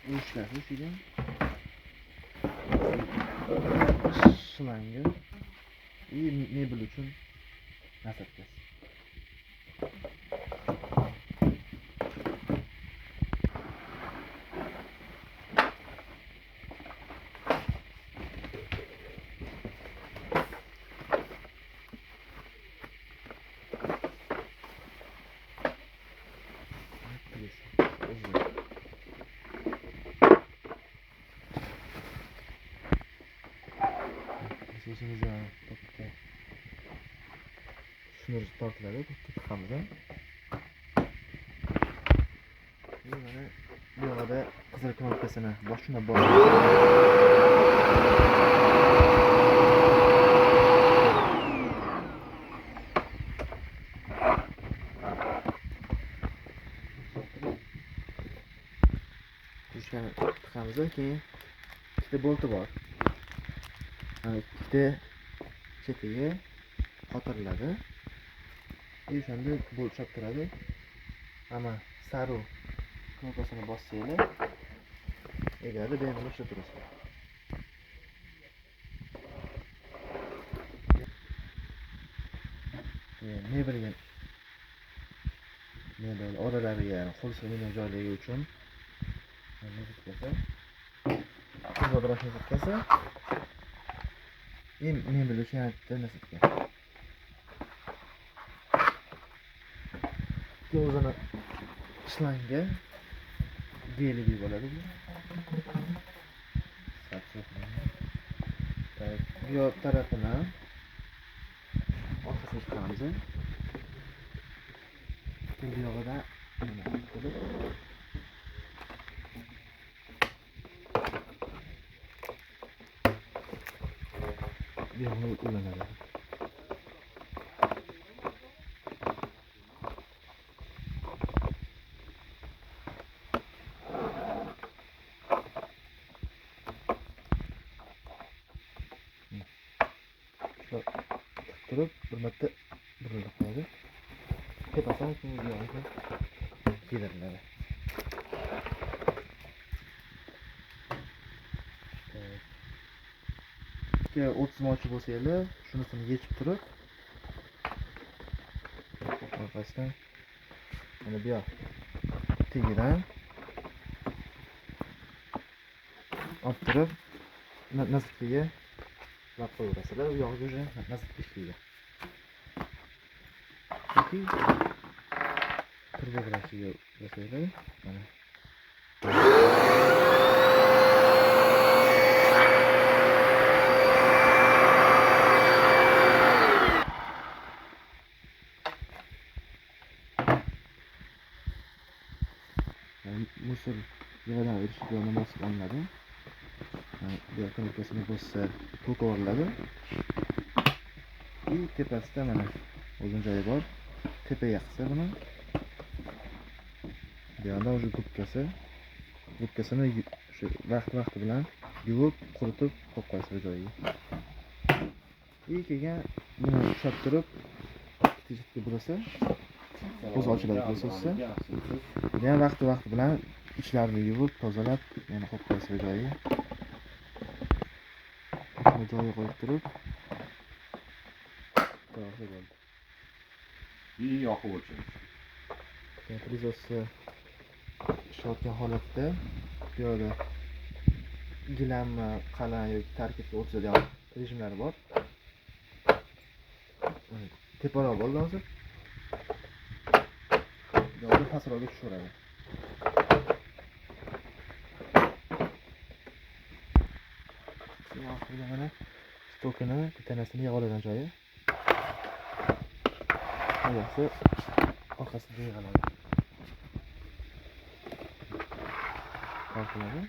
uçlar uçuyor. Şılangı. Mebel uchun nasibsiz. Sesimiz yani topukta. Şunları tortiladi tutqamiz. Mana bu yoqda qizil knopkasini boshini bosib tushgan tiqamiz. Keyin ikkita bolti bor. Ikkita chetiga qotiriladi. O'shanda bolt chap turadi. Ama saru knopkasini bossanglar egadi bemalol ishlab turasiz. Mebel oralariga qo'l sig'maydigan joyligi uchun tezroq yetkazsa mebel uchun yanada nasibga. O'zini shlanga deligi bo'ladi bu. Bu yoq tarafini orqasiga chiqamiz. Bu yog'ida nima qilib bu yog'ini ulanadi. Turib bir marta burilib qo'yadi. Tepasidan keyin bu yoqqa keliriladi. 30 mochi bo'lsa-yu, shunisini yechib turib orqasidan mana bu yoq tagidan olib turib nasibga lab qo'yaverasizlar. U yog'i уже nasib ishlaydi. Yoki turbografiga bosinglar. Mana musul yig'idan o'tishga namoz qilinadi. Bu knopkasini bossa to'k o'riladi. Tepasida mana o'zin joyi bor. Tepaga qilsa buni. Bu yoqda o'sha gubkasini shu vaqt bilan yuvib, quritib qo'yib qo'yasiz joyiga. Keyin buni ushlab turib, ikkita burasa o'zi ochiladi bo'lsa, yana vaqt bilan ichlarini yuvib, tozalab, yana qo'yib qo'yasiz joyiga. Buni joyiga qo'yib turib, to'g'ri bo'ldi. Yoqib o'chirish. Prizosi ishlayotgan holatda bu yerda gilammi, qalin yoki tarkibga o'tkazadigan rejimlari bor. Teparoq bo'ldi hozir. Bu yerda pastroqga tushaveradi. Oxirida mana stokini tanasini yig'iladigan joyi. Oyog'i orqasida yig'iladi. Qalqiladi.